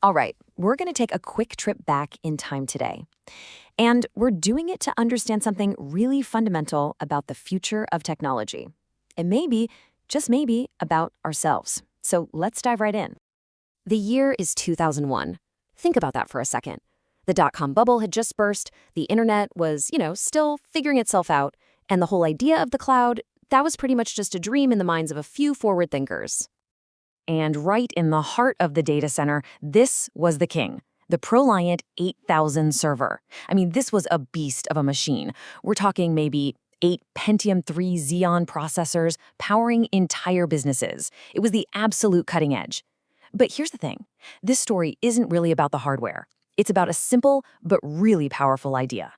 All right, we're going to take a quick trip back in time today. And we're doing it to understand something really fundamental about the future of technology. And maybe, just maybe, about ourselves. So let's dive right in. The year is 2001. Think about that for a second. The dot-com bubble had just burst, the internet was, still figuring itself out, and the whole idea of the cloud, that was pretty much just a dream in the minds of a few forward thinkers. And right in the heart of the data center, this was the king, the Proliant 8000 server. I mean, this was a beast of a machine. We're talking maybe 8 Pentium 3 Xeon processors powering entire businesses. It was the absolute cutting edge. But here's the thing. This story isn't really about the hardware. It's about a simple but really powerful idea.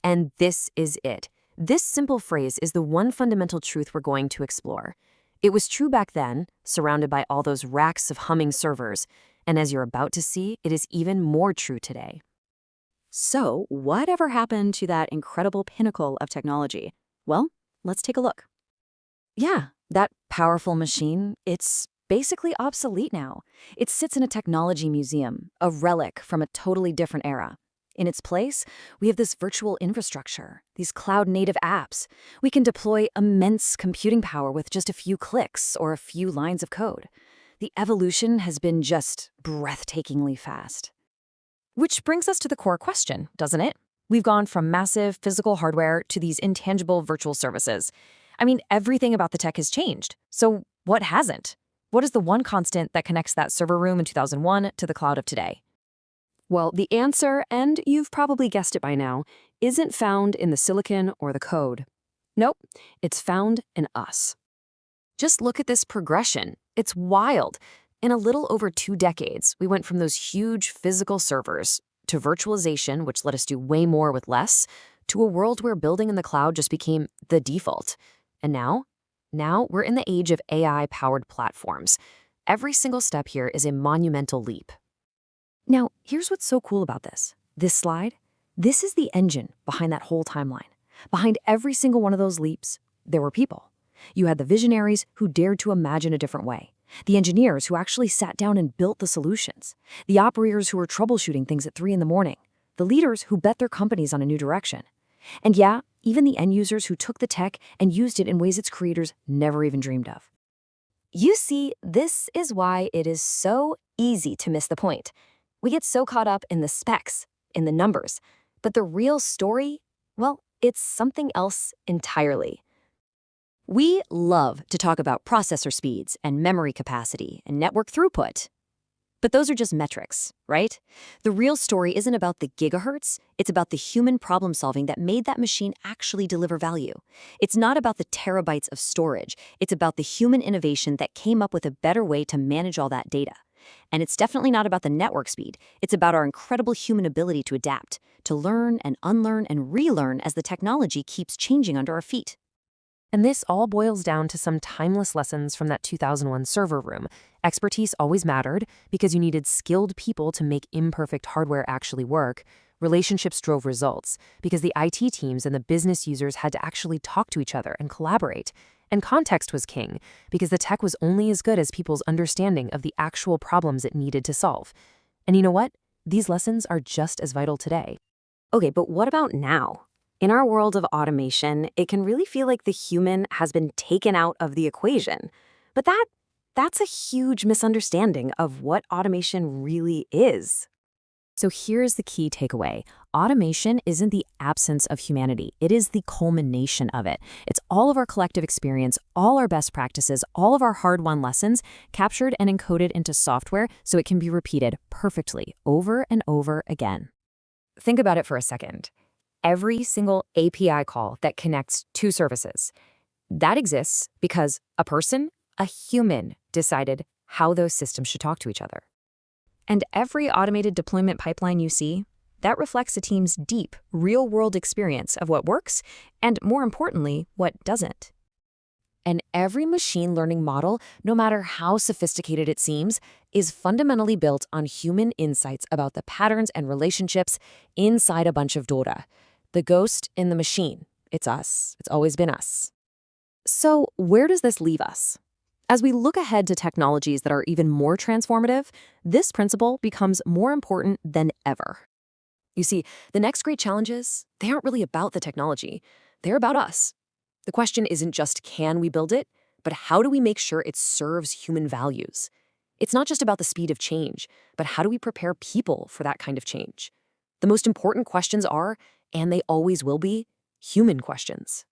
And this is it. This simple phrase is the one fundamental truth we're going to explore. It was true back then, surrounded by all those racks of humming servers, and as you're about to see, it is even more true today. So, whatever happened to that incredible pinnacle of technology? Well, let's take a look. Yeah, that powerful machine, it's basically obsolete now. It sits in a technology museum, a relic from a totally different era. In its place, we have this virtual infrastructure, these cloud-native apps. We can deploy immense computing power with just a few clicks or a few lines of code. The evolution has been just breathtakingly fast. Which brings us to the core question, doesn't it? We've gone from massive physical hardware to these intangible virtual services. I mean, everything about the tech has changed. So what hasn't? What is the one constant that connects that server room in 2001 to the cloud of today? Well, the answer, and you've probably guessed it by now, isn't found in the silicon or the code. Nope, it's found in us. Just look at this progression. It's wild. In a little over 2 decades, we went from those huge physical servers to virtualization, which let us do way more with less, to a world where building in the cloud just became the default. And now we're in the age of AI-powered platforms. Every single step here is a monumental leap. Now, here's what's so cool about this. This slide, this is the engine behind that whole timeline. Behind every single one of those leaps, there were people. You had the visionaries who dared to imagine a different way, the engineers who actually sat down and built the solutions, the operators who were troubleshooting things at 3 a.m, the leaders who bet their companies on a new direction. And yeah, even the end users who took the tech and used it in ways its creators never even dreamed of. You see, this is why it is so easy to miss the point. We get so caught up in the specs, in the numbers, but the real story, well, it's something else entirely. We love to talk about processor speeds and memory capacity and network throughput. But those are just metrics, right? The real story isn't about the gigahertz, it's about the human problem solving that made that machine actually deliver value. It's not about the terabytes of storage, it's about the human innovation that came up with a better way to manage all that data. And it's definitely not about the network speed. It's about our incredible human ability to adapt, to learn and unlearn and relearn as the technology keeps changing under our feet. And this all boils down to some timeless lessons from that 2001 server room. Expertise always mattered because you needed skilled people to make imperfect hardware actually work. Relationships drove results because the IT teams and the business users had to actually talk to each other and collaborate. And context was king, because the tech was only as good as people's understanding of the actual problems it needed to solve. And you know what? These lessons are just as vital today. Okay, but what about now? In our world of automation, it can really feel like the human has been taken out of the equation. But that's a huge misunderstanding of what automation really is. So here's the key takeaway. Automation isn't the absence of humanity. It is the culmination of it. It's all of our collective experience, all our best practices, all of our hard-won lessons captured and encoded into software so it can be repeated perfectly over and over again. Think about it for a second. Every single API call that connects 2 services, that exists because a person, a human, decided how those systems should talk to each other. And every automated deployment pipeline you see, that reflects a team's deep, real-world experience of what works and, more importantly, what doesn't. And every machine learning model, no matter how sophisticated it seems, is fundamentally built on human insights about the patterns and relationships inside a bunch of data. The ghost in the machine. It's us. It's always been us. So where does this leave us? As we look ahead to technologies that are even more transformative, this principle becomes more important than ever. You see, the next great challenges, they aren't really about the technology. They're about us. The question isn't just can we build it, but how do we make sure it serves human values? It's not just about the speed of change, but how do we prepare people for that kind of change? The most important questions are, and they always will be, human questions.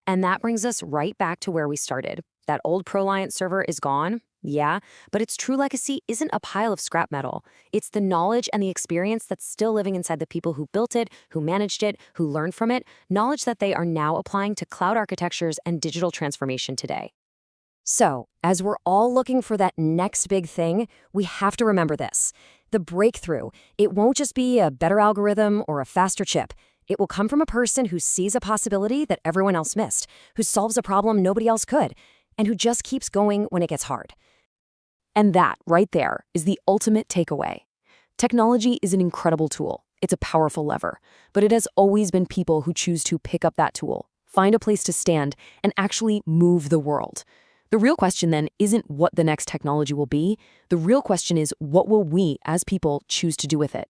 And that brings us right back to where we started. That old Proliant server is gone, yeah, but its true legacy isn't a pile of scrap metal. It's the knowledge and the experience that's still living inside the people who built it, who managed it, who learned from it, knowledge that they are now applying to cloud architectures and digital transformation today. So, as we're all looking for that next big thing, we have to remember this. The breakthrough, it won't just be a better algorithm or a faster chip. It will come from a person who sees a possibility that everyone else missed, who solves a problem nobody else could, and who just keeps going when it gets hard. And that, right there, is the ultimate takeaway. Technology is an incredible tool. It's a powerful lever. But it has always been people who choose to pick up that tool, find a place to stand, and actually move the world. The real question then isn't what the next technology will be. The real question is what will we, as people, choose to do with it?